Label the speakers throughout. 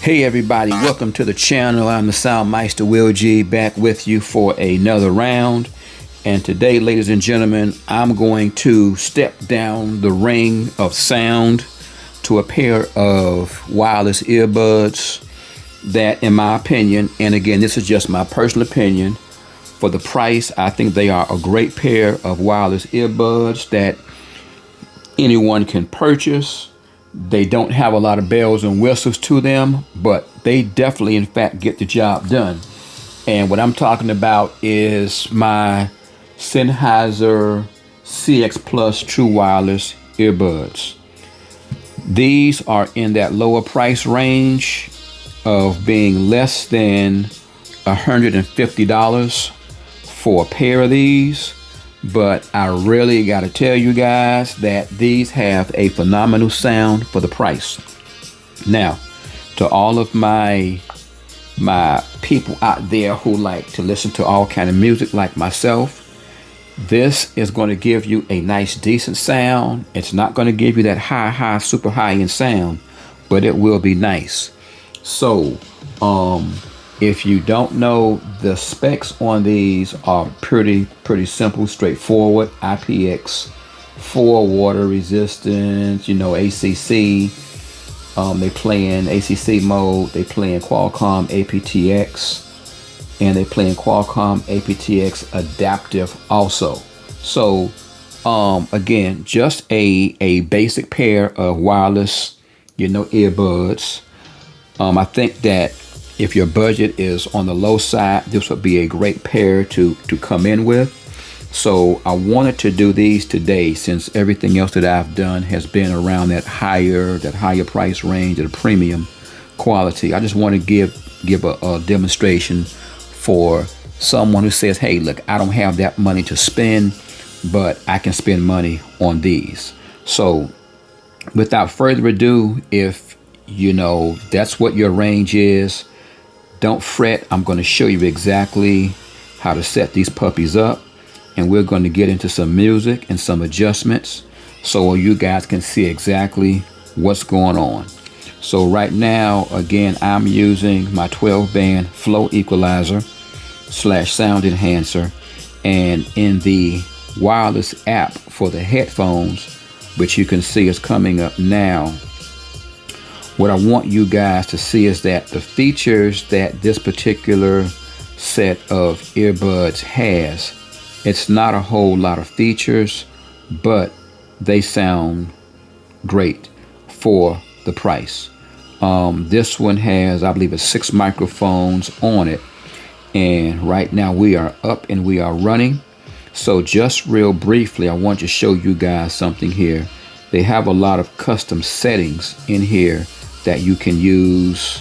Speaker 1: Hey everybody, welcome to the channel. I'm the Soundmeister Will G, back with you for another round. And today, ladies and gentlemen, I'm going to step down the ring of sound to a pair of wireless earbuds that, in my opinion, and again, this is just my personal opinion, for the price, I think they are a great pair of wireless earbuds that anyone can purchase. They don't have a lot of bells and whistles to them, but they definitely, in fact, get the job done. And what I'm talking about is my Sennheiser CX Plus True Wireless Earbuds. These are in that lower price range of being less than $150 for a pair of these. But I really got to tell you guys that these have a phenomenal sound for the price. Now, to all of my people out there who like to listen to all kind of music like myself, this is going to give you a nice, decent sound. It's not going to give you that high, super high-end sound, but it will be nice. So, if you don't know, the specs on these are pretty simple, straightforward. IPX4 water resistance, ACC. They play in ACC mode. They play in Qualcomm aptX, and they play in Qualcomm aptX adaptive also. So, again, just a basic pair of wireless, earbuds. I think that if your budget is on the low side, this would be a great pair to come in with. So I wanted to do these today, since everything else that I've done has been around that higher price range at a premium quality. I just want to give a demonstration for someone who says, hey, look, I don't have that money to spend, but I can spend money on these. So without further ado, if that's what your range is, don't fret. I'm going to show you exactly how to set these puppies up, and we're going to get into some music and some adjustments so you guys can see exactly what's going on. So right now, again, I'm using my 12-band flow equalizer / sound enhancer, and in the wireless app for the headphones, which you can see is coming up now, what I want you guys to see is that the features that this particular set of earbuds has, it's not a whole lot of features, but they sound great for the price. This one has, I believe, 6 microphones on it, and right now we are up and we are running. So just real briefly, I want to show you guys something here. They have a lot of custom settings in here that you can use.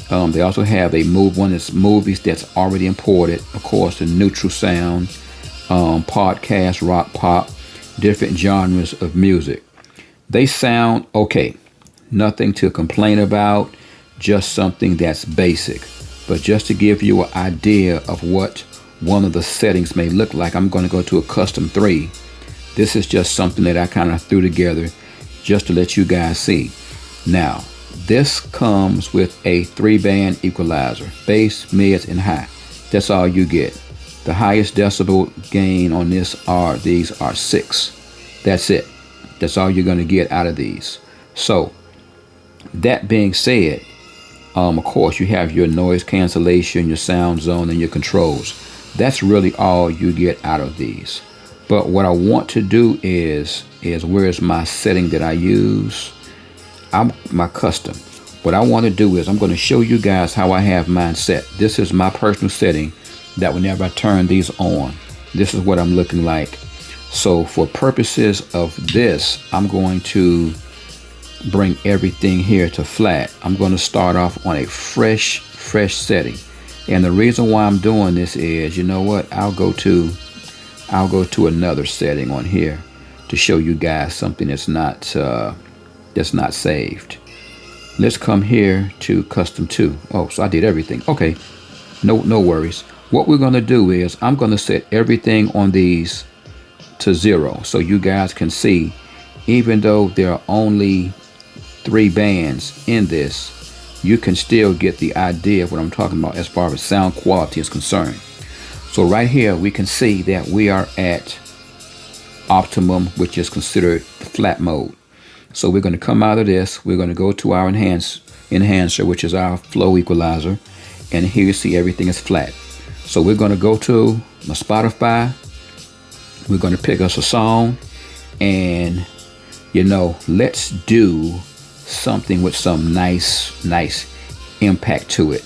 Speaker 1: They also have one that's movies that's already imported, of course, the neutral sound, podcast, rock, pop, different genres of music. They sound okay, nothing to complain about, just something that's basic. But just to give you an idea of what one of the settings may look like, I'm going to go to a custom 3. This is just something that I kind of threw together just to let you guys see. Now, this comes with a 3-band equalizer, bass, mids, and high. That's all you get. The highest decibel gain on these are 6. That's it. That's all you're going to get out of these. So, that being said, of course, you have your noise cancellation, your sound zone, and your controls. That's really all you get out of these. But what I want to do is where's my setting that I use? My custom. What I want to do is I'm going to show you guys how I have mine set. This is my personal setting that whenever I turn these on, this is what I'm looking like. So for purposes of this, I'm going to bring everything here to flat. I'm going to start off on a fresh setting. And the reason why I'm doing this is, I'll go to another setting on here to show you guys something that's not saved. Let's come here to custom 2. Oh, so I did everything. Okay, no worries. What we're going to do is I'm going to set everything on these to 0 so you guys can see, even though there are only 3 bands in this, you can still get the idea of what I'm talking about as far as sound quality is concerned. So right here we can see that we are at optimum, which is considered the flat mode. So we're going to come out of this. We're going to go to our enhancer, which is our flow equalizer. And here you see everything is flat. So we're going to go to my Spotify. We're going to pick us a song. And, let's do something with some nice impact to it.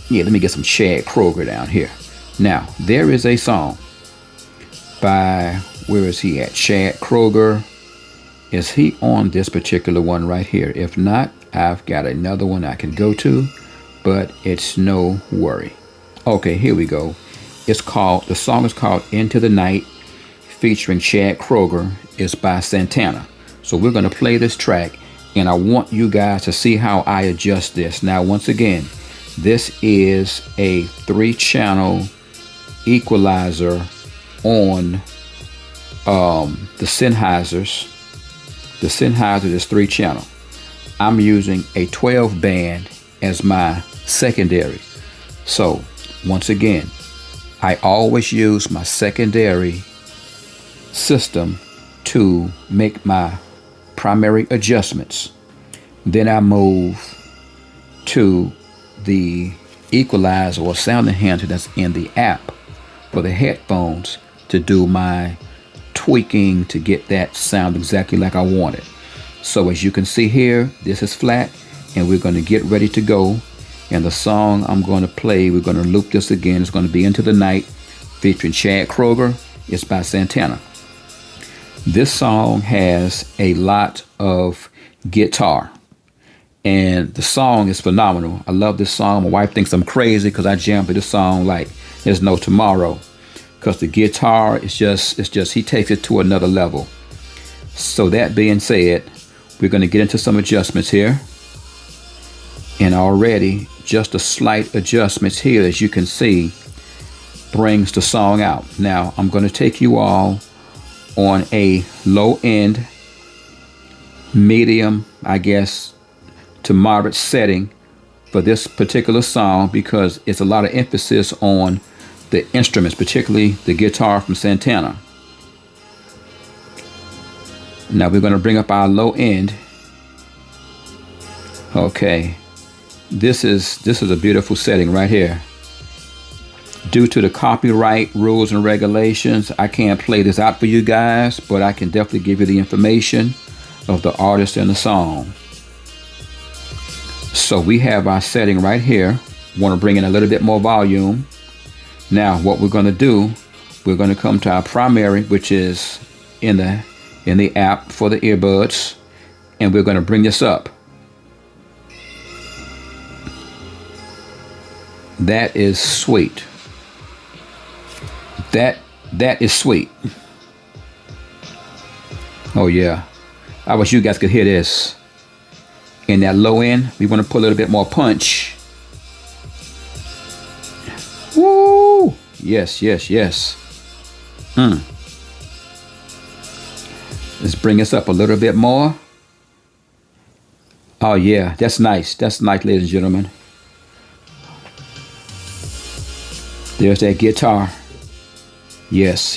Speaker 1: Yeah, let me get some Chad Kroeger down here. Now, there is a song by, where is he at? Chad Kroeger. Is he on this particular one right here? If not, I've got another one I can go to, but it's no worry. Okay, here we go. The song is called Into the Night, featuring Chad Kroeger. It's by Santana. So we're going to play this track, and I want you guys to see how I adjust this. Now, once again, this is a 3-channel equalizer on the Sennheisers. The Sennheiser is 3-channel. I'm using a 12-band as my secondary. So once again, I always use my secondary system to make my primary adjustments. Then I move to the equalizer or sound enhancer that's in the app for the headphones to do my tweaking to get that sound exactly like I want it. So as you can see here, this is flat, and we're going to get ready to go. And the song I'm going to play, we're going to loop this again. It's going to be Into the Night, featuring Chad Kroeger. It's by Santana. This song has a lot of guitar, and the song is phenomenal. I love this song. My wife thinks I'm crazy because I jam to this song like there's no tomorrow, because the guitar is just he takes it to another level. So that being said, we're going to get into some adjustments here, and already just a slight adjustments here, as you can see, brings the song out. Now I'm going to take you all on a low end, medium, I guess, to moderate setting for this particular song, because it's a lot of emphasis on the instruments, particularly the guitar from Santana. Now we're going to bring up our low end. Okay, this is a beautiful setting right here. Due to the copyright rules and regulations, I can't play this out for you guys, but I can definitely give you the information of the artist and the song. So we have our setting right here. Want to bring in a little bit more volume. Now what we're going to do, we're going to come to our primary, which is in the app for the earbuds, and we're going to bring this up. That is sweet. That is sweet. Oh yeah, I wish you guys could hear this. In that low end, we want to put a little bit more punch. Woo! Yes. Let's bring this up a little bit more. Oh yeah, that's nice. That's nice, ladies and gentlemen. There's that guitar. Yes.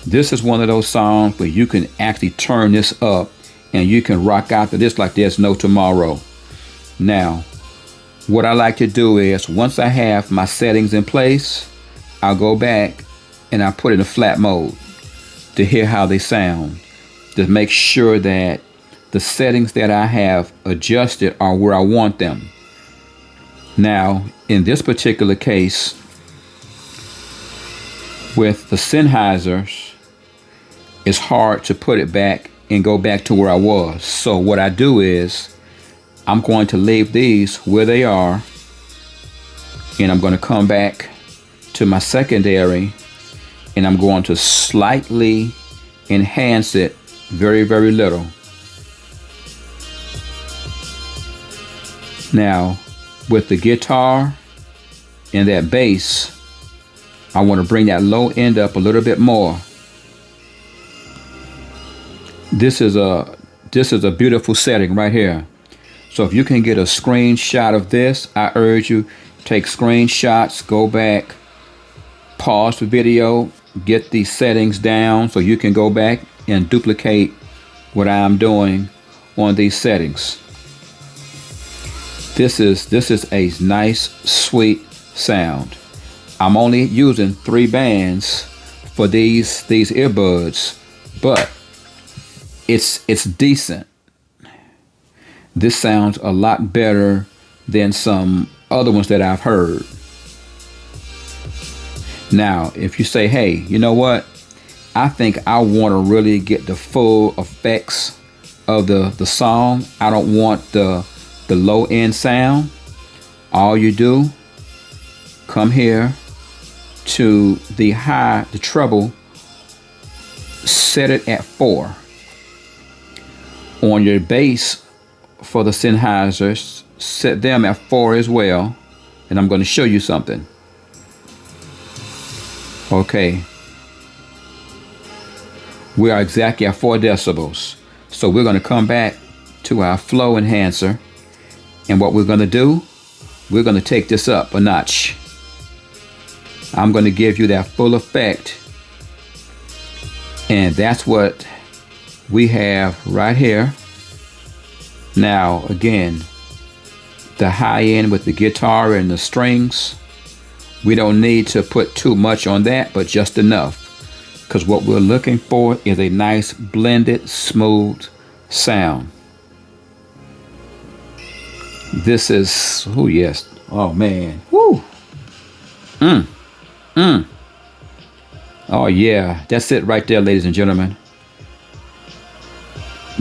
Speaker 1: This is one of those songs where you can actually turn this up and you can rock out to this like there's no tomorrow. Now, what I like to do is, once I have my settings in place, I'll go back and I put it in a flat mode to hear how they sound, to make sure that the settings that I have adjusted are where I want them. Now, in this particular case, with the Sennheisers, it's hard to put it back and go back to where I was. So what I do is, I'm going to leave these where they are, and I'm going to come back to my secondary, and I'm going to slightly enhance it very, very little. Now, with the guitar and that bass, I want to bring that low end up a little bit more. This is a beautiful setting right here. So if you can get a screenshot of this, I urge you, take screenshots, go back, pause the video, get these settings down so you can go back and duplicate what I'm doing on these settings. This is a nice, sweet sound. I'm only using 3 bands for these earbuds, but it's decent. This sounds a lot better than some other ones that I've heard. Now, if you say, hey, you know what? I think I want to really get the full effects of the song. I don't want the low end sound. All you do, come here to the treble, set it at 4. On your bass for the Sennheisers, set them at 4 as well. And I'm going to show you something. Okay. We are exactly at 4 decibels. So we're going to come back to our flow enhancer. And what we're going to do, we're going to take this up a notch. I'm going to give you that full effect. And that's what we have right here. Now, again, the high end with the guitar and the strings, we don't need to put too much on that, but just enough. Because what we're looking for is a nice blended, smooth sound. This is, oh yes, oh man, woo. Oh yeah, that's it right there, ladies and gentlemen.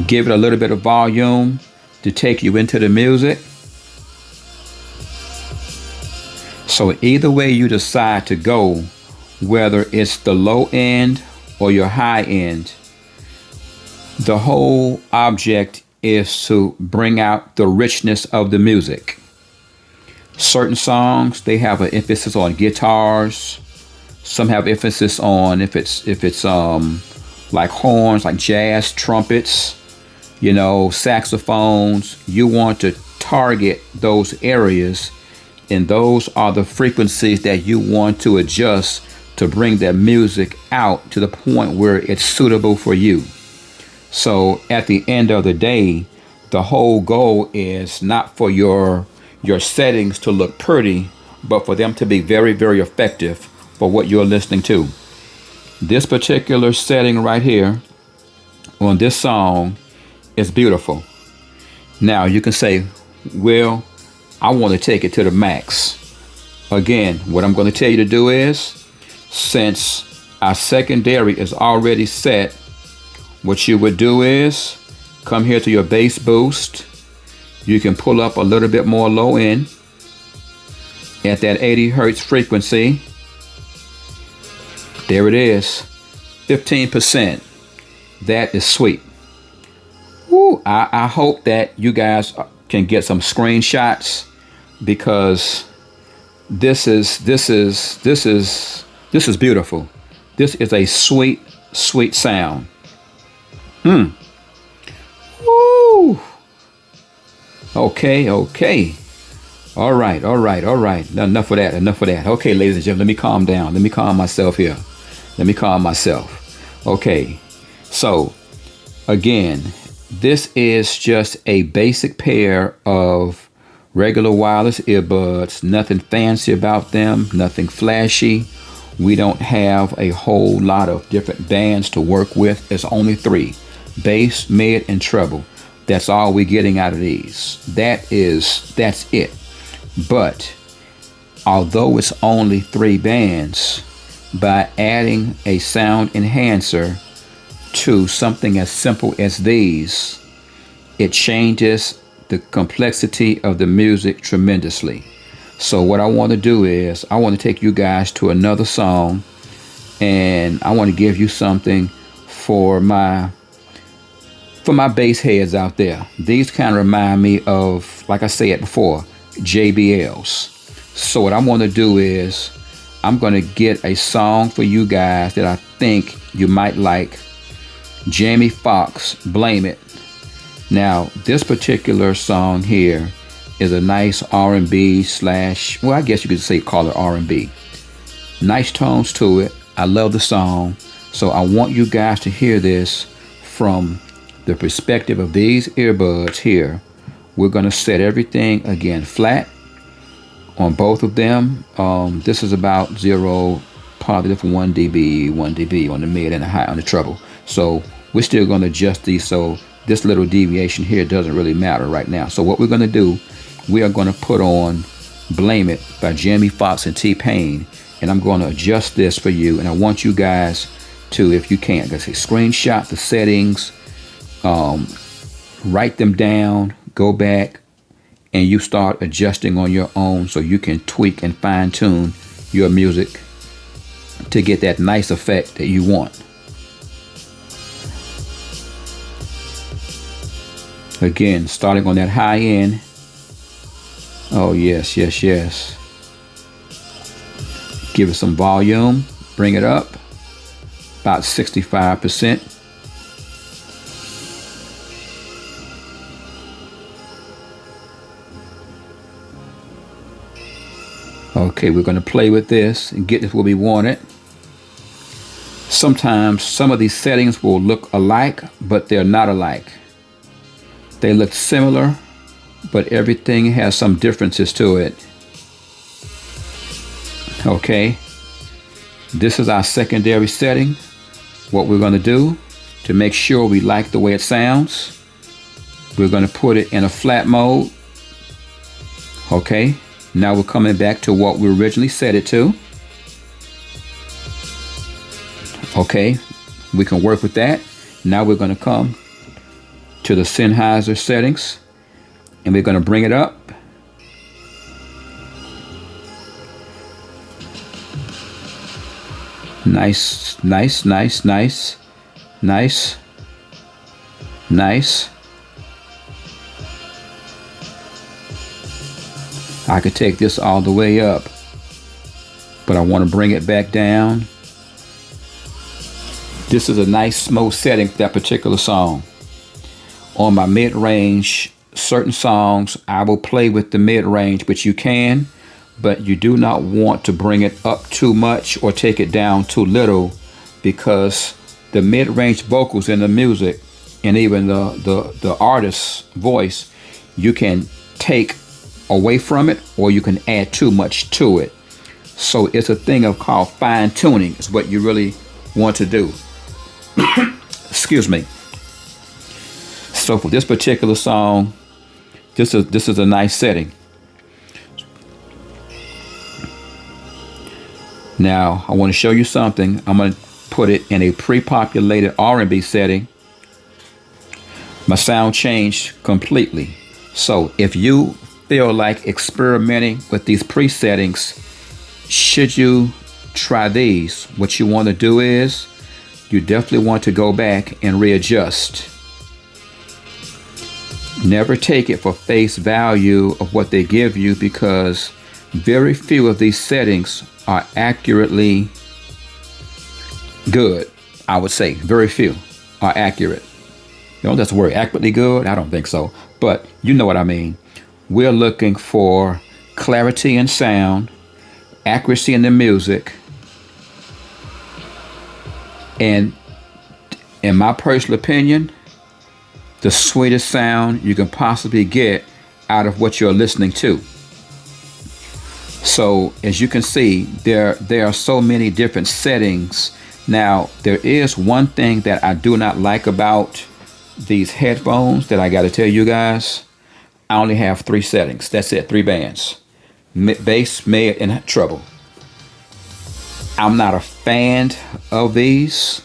Speaker 1: Give it a little bit of volume to take you into the music. So either way you decide to go, whether it's the low end or your high end, the whole object is to bring out the richness of the music. Certain songs, they have an emphasis on guitars. Some have emphasis on if it's like horns, like jazz, trumpets, you know, saxophones. You want to target those areas, and those are the frequencies that you want to adjust to bring that music out to the point where it's suitable for you. So at the end of the day, the whole goal is not for your settings to look pretty, but for them to be very, very effective for what you're listening to. This particular setting right here on this song is beautiful. Now you can say, well, I want to take it to the max. Again, what I'm going to tell you to do is, since our secondary is already set, what you would do is come here to your bass boost. You can pull up a little bit more low end at that 80 hertz frequency. There it is, 15%. That is sweet. Woo, I hope that you guys can get some screenshots, because this is beautiful. This is a sweet, sweet sound. Woo. Okay. All right. Enough of that. Okay, ladies and gentlemen, let me calm down. Let me calm myself here. Okay. So, again, this is just a basic pair of regular wireless earbuds. Nothing fancy about them. Nothing flashy. We don't have a whole lot of different bands to work with. It's only 3. Bass, mid, and treble. That's all we're getting out of these. That's it. But although it's only 3 bands, by adding a sound enhancer to something as simple as these, it changes the complexity of the music tremendously. So what I want to do is, I want to take you guys to another song, and I want to give you something for my bass heads out there. These kind of remind me of, like I said before, JBLs. So what I'm going to do is, I'm going to get a song for you guys that I think you might like. Jamie Foxx, Blame It. Now, this particular song here is a nice R&B slash, well, I guess you could say call it R&B. Nice tones to it. I love the song. So I want you guys to hear this from the perspective of these earbuds here. We're going to set everything again flat on both of them. This is about 0, positive 1 dB on the mid and the high on the treble. So we're still going to adjust these, so this little deviation here doesn't really matter right now. So what we're going to do, we are going to put on Blame It by Jamie Foxx and T-Pain, and I'm going to adjust this for you. And I want you guys to, if you can, like I say, screenshot the settings, write them down, go back, and you start adjusting on your own so you can tweak and fine tune your music to get that nice effect that you want. Again, starting on that high end. Oh, yes, yes, yes. Give it some volume. Bring it up. About 65%. Okay, we're going to play with this and get this where we want it. Sometimes some of these settings will look alike, but they're not alike. They look similar, but everything has some differences to it. Okay, this is our secondary setting. What we're going to do to make sure we like the way it sounds, we're going to put it in a flat mode. Okay, now we're coming back to what we originally set it to. Okay, we can work with that. Now we're going to come to the Sennheiser settings, and we're going to bring it up. Nice, nice, nice, nice, nice, nice. I could take this all the way up, but I want to bring it back down. This is a nice smooth setting for that particular song. On my mid-range, certain songs, I will play with the mid-range, but you can, but you do not want to bring it up too much or take it down too little, because the mid-range vocals in the music and even the artist's voice, you can take away from it or you can add too much to it. So it's a thing of called fine-tuning is what you really want to do. Excuse me. So for this particular song, this is a nice setting. Now I want to show you something. I'm going to put it in a pre-populated R&B setting. My sound changed completely. So if you feel like experimenting with these pre-settings, should you try these, what you want to do is you definitely want to go back and readjust. Never take it for face value of what they give you, because very few of these settings are accurately good. I would say very few are accurate. You know, that's the word, accurately good? I don't think so, but you know what I mean. We're looking for clarity in sound, accuracy in the music, and in my personal opinion, the sweetest sound you can possibly get out of what you're listening to. So as you can see, there are so many different settings. Now, there is one thing that I do not like about these headphones that I got to tell you guys. I only have 3 settings. That's it, 3 bands. Bass, mid, and treble. I'm not a fan of these,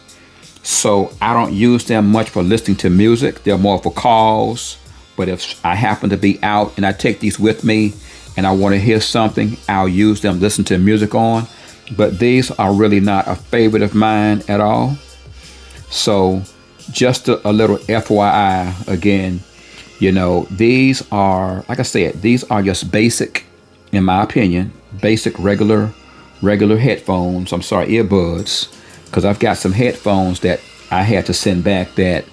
Speaker 1: so I don't use them much for listening to music. They're more for calls. But if I happen to be out and I take these with me and I want to hear something, I'll use them, listen to music on. But these are really not a favorite of mine at all. So just a little FYI again, you know, these are, like I said, these are just basic, in my opinion, basic regular headphones. I'm sorry, earbuds, because I've got some headphones that I had to send back that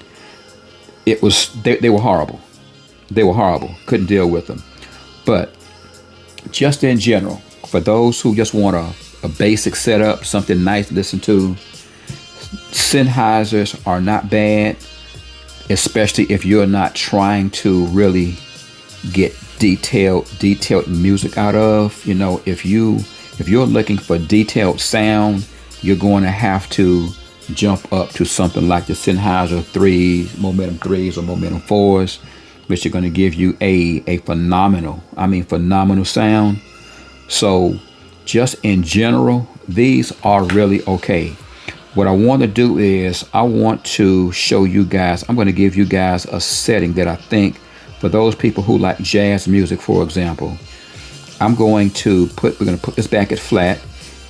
Speaker 1: they were horrible. They were horrible. Couldn't deal with them. But just in general, for those who just want a basic setup, something nice to listen to, Sennheisers are not bad, especially if you're not trying to really get detailed music out of. You know, if you're looking for detailed sound, you're going to have to jump up to something like the Sennheiser 3s, Momentum 3s or Momentum 4s, which are going to give you a phenomenal sound. So just in general, these are really okay. What I want to do is I want to show you guys, I'm going to give you guys a setting that I think for those people who like jazz music, for example, we're going to put this back at flat,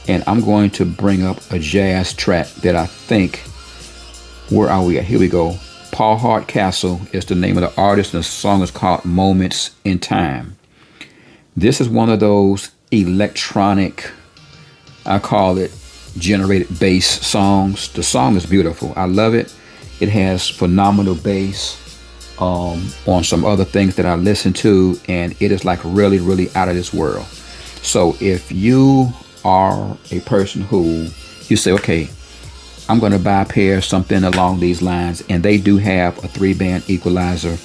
Speaker 1: and I'm going to bring up a jazz track that I think, where are we at? Here we go. Paul Hardcastle is the name of the artist, and the song is called Moments in Time. This is one of those electronic, I call it generated bass songs. The song is beautiful. I love it. It has phenomenal bass on some other things that I listen to, and it is like really, really out of this world. So if you are a person who you say, okay, I'm going to buy a pair, something along these lines, and they do have a 3-band equalizer,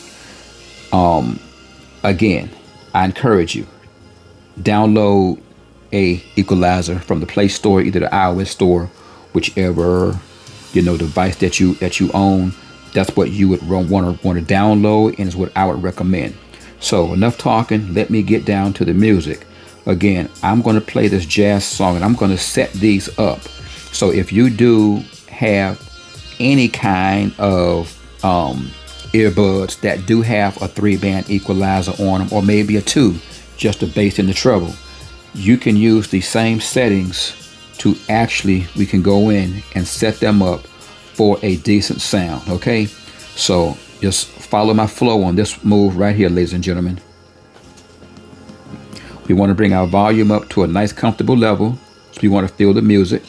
Speaker 1: again, I encourage you, download a equalizer from the Play Store, either the iOS store, whichever device that you own. That's what you would want to download, and is what I would recommend. So enough talking, let me get down to the music. Again, I'm going to play this jazz song, and I'm going to set these up. So if you do have any kind of earbuds that do have a 3-band equalizer on them, or maybe a 2, just the bass and the treble, you can use the same settings to we can go in and set them up for a decent sound. Okay, so just follow my flow on this move right here, ladies and gentlemen. We want to bring our volume up to a nice comfortable level, so we want to feel the music.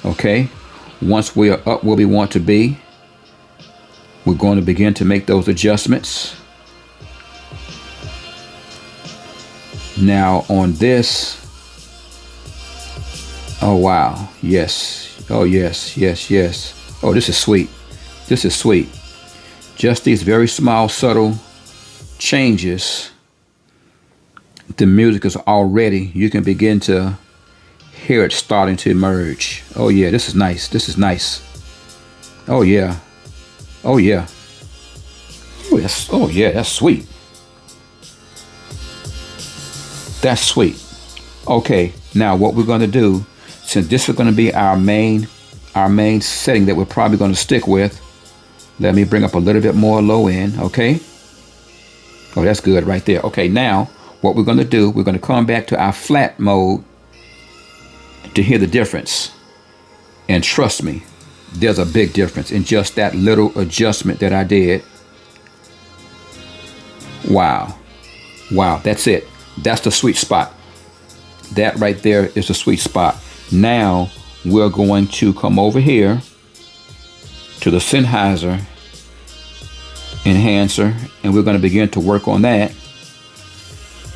Speaker 1: Okay, once we are up where we want to be, we're going to begin to make those adjustments. Now on this, oh wow, yes, oh yes, yes, yes. Oh, this is sweet. This is sweet. Just these very small, subtle changes, the music is already, you can begin to hear it starting to emerge. Oh yeah, this is nice. This is nice. Oh yeah. Oh yeah. Oh, oh yeah, that's sweet. That's sweet. Okay, now what we're going to do, since this is going to be our main setting that we're probably going to stick with, let me bring up a little bit more low end. Okay. Oh, that's good right there. Okay, now what we're going to do, we're going to come back to our flat mode to hear the difference. And trust me, there's a big difference in just that little adjustment that I did. Wow. Wow, that's it. That's the sweet spot. That right there is the sweet spot. Now we're going to come over here to the Sennheiser enhancer, and we're going to begin to work on that.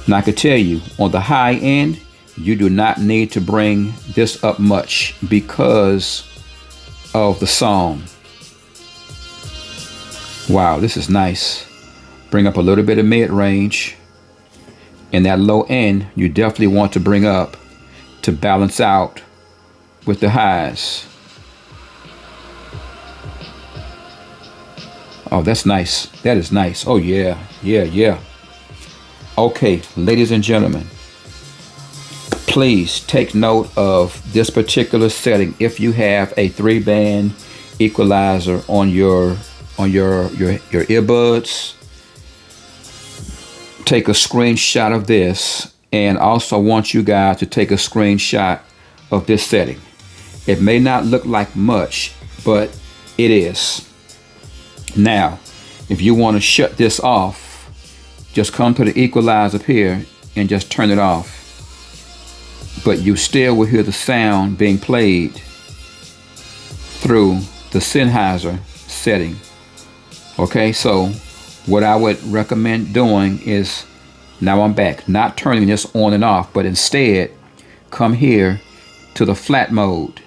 Speaker 1: Now I can tell you, on the high end, you do not need to bring this up much because of the song. Wow, this is nice. Bring up a little bit of mid-range. And that low end, you definitely want to bring up to balance out with the highs. Oh, that's nice. That is nice. Oh, yeah. Yeah, yeah. Okay, ladies and gentlemen, please take note of this particular setting. If you have a 3-band equalizer on your earbuds, take a screenshot of this, and also want you guys to take a screenshot of this setting. It may not look like much, but it is. Now, if you want to shut this off, just come to the equalizer up here and just turn it off. But you still will hear the sound being played through the Sennheiser setting Okay, so what I would recommend doing is, now I'm back, not turning this on and off, but instead come here to the flat mode,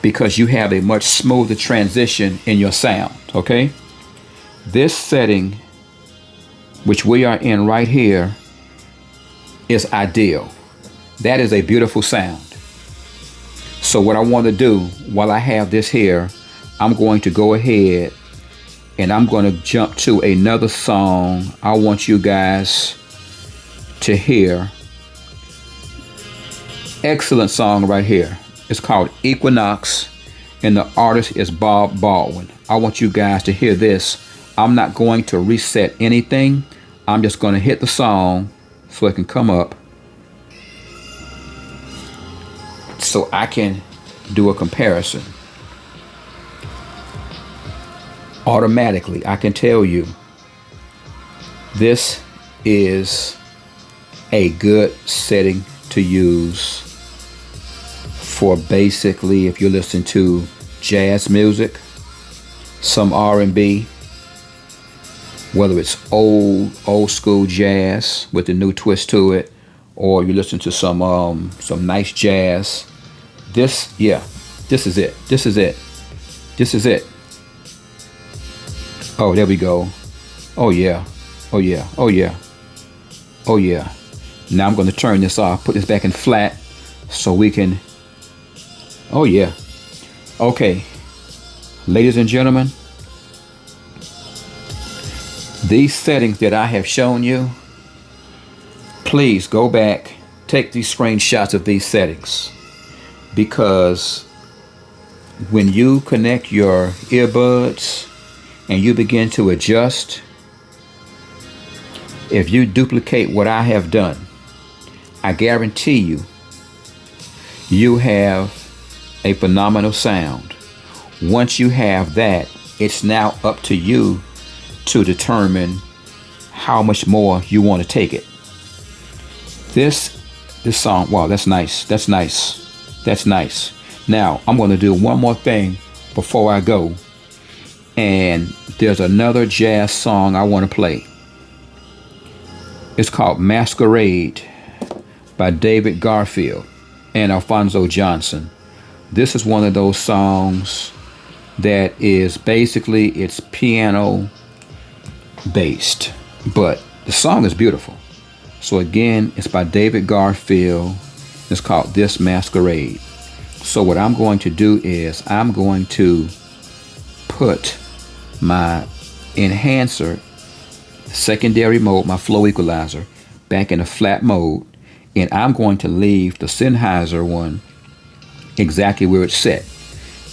Speaker 1: because you have a much smoother transition in your sound. Okay, this setting, which we are in right here, is ideal. That is a beautiful sound. So what I want to do while I have this here, I'm going to go ahead and I'm going to jump to another song I want you guys to hear. Excellent song right here. It's called Equinox, and the artist is Bob Baldwin. I want you guys to hear this. I'm not going to reset anything. I'm just going to hit the song so it can come up, so I can do a comparison. Automatically, I can tell you this is a good setting to use for basically if you listen to jazz music, some R&B, whether it's old school jazz with a new twist to it, or you listen to some nice jazz. This is it. This is it. This is it. Oh, there we go. Oh yeah. Oh yeah. Oh yeah. Oh yeah. Now I'm going to turn this off, put this back in flat so we can. Oh yeah. Okay. Ladies and gentlemen, these settings that I have shown you, please go back, take these screenshots of these settings, because when you connect your earbuds and you begin to adjust, if you duplicate what I have done, I guarantee you, you have a phenomenal sound. Once you have that, it's now up to you to determine how much more you want to take it. This song, wow, that's nice. That's nice. That's nice. Now, I'm going to do one more thing before I go. And there's another jazz song I want to play. It's called Masquerade by David Garfield and Alphonso Johnson. This is one of those songs that is basically, it's piano based, but the song is beautiful. So again, it's by David Garfield. It's called This Masquerade. So what I'm going to do is I'm going to put my enhancer, secondary mode, my flow equalizer, back in a flat mode, and I'm going to leave the Sennheiser one exactly where it's set.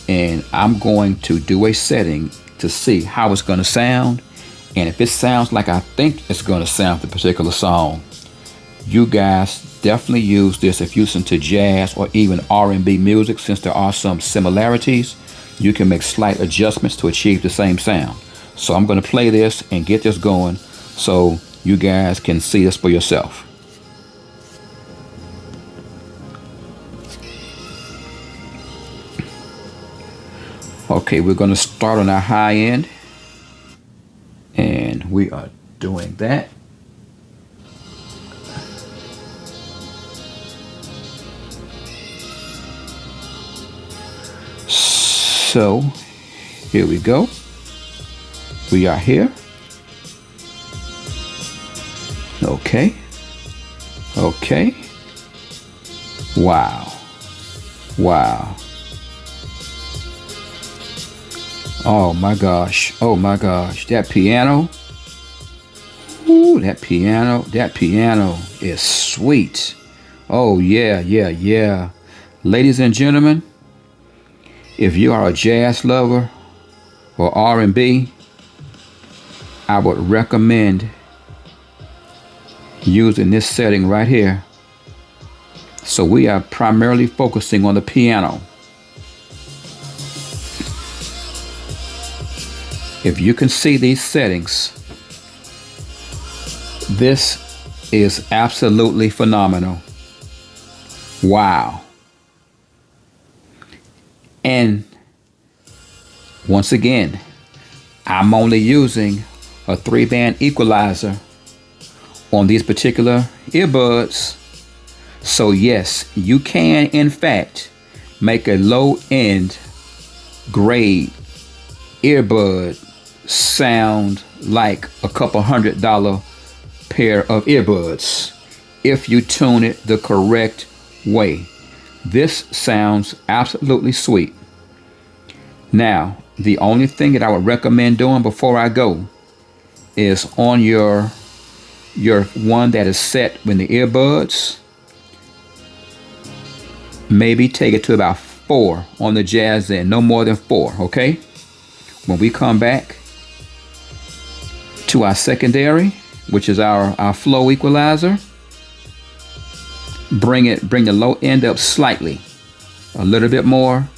Speaker 1: And I'm going to do a setting to see how it's going to sound. And if it sounds like I think it's going to sound the particular song, you guys definitely use this if you listen to jazz or even R&B music. Since there are some similarities, you can make slight adjustments to achieve the same sound. So I'm going to play this and get this going so you guys can see this for yourself. Okay, we're going to start on our high end, and we are doing that. So here we go. We are here. Okay. Okay. Wow. Wow. Oh my gosh. Oh my gosh. That piano. Ooh, that piano is sweet. Oh yeah, yeah, yeah. Ladies and gentlemen, if you are a jazz lover or R&B, I would recommend using this setting right here. So we are primarily focusing on the piano. If you can see these settings, this is absolutely phenomenal. Wow. And once again, I'm only using a 3-band equalizer on these particular earbuds. So yes, you can in fact make a low-end grade earbud sound like a couple $100 pair of earbuds if you tune it the correct way. This sounds absolutely sweet. Now, the only thing that I would recommend doing before I go is on your one that is set with the earbuds, maybe take it to about 4 on the jazz end, no more than 4, okay? When we come back to our secondary, which is our flow equalizer, bring the low end up slightly, a little bit more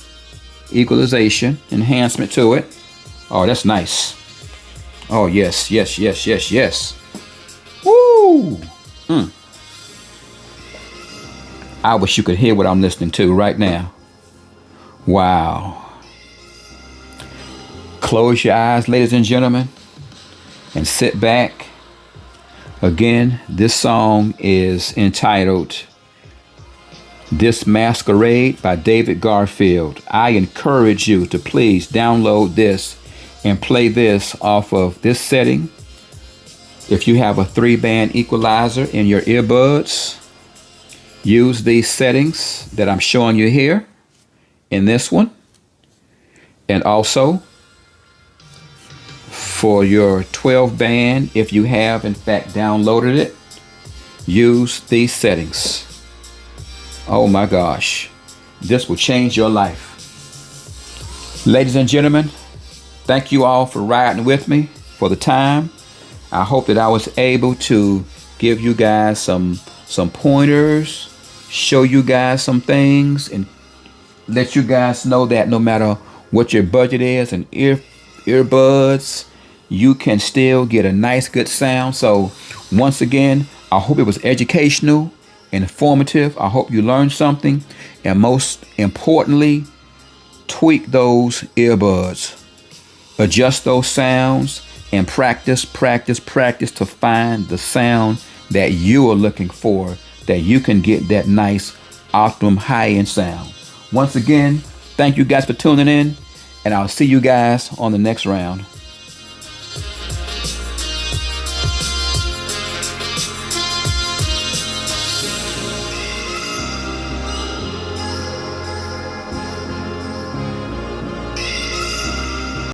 Speaker 1: equalization, enhancement to it. Oh, that's nice. Oh, yes, yes, yes, yes, yes. Woo! I wish you could hear what I'm listening to right now. Wow. Close your eyes, ladies and gentlemen, and sit back. Again, this song is entitled This Masquerade by David Garfield. I encourage you to please download this and play this off of this setting. If you have a 3-band equalizer in your earbuds, use these settings that I'm showing you here in this one. And also for your 12-band, if you have in fact downloaded it, use these settings. Oh my gosh, this will change your life. Ladies and gentlemen, thank you all for riding with me for the time. I hope that I was able to give you guys some pointers, show you guys some things, and let you guys know that no matter what your budget is and earbuds, you can still get a nice good sound. So once again, I hope it was educational, informative. I hope you learned something, and most importantly, tweak those earbuds, adjust those sounds, and practice to find the sound that you are looking for, that you can get that nice optimum high-end sound. Once again, thank you guys for tuning in, and I'll see you guys on the next round.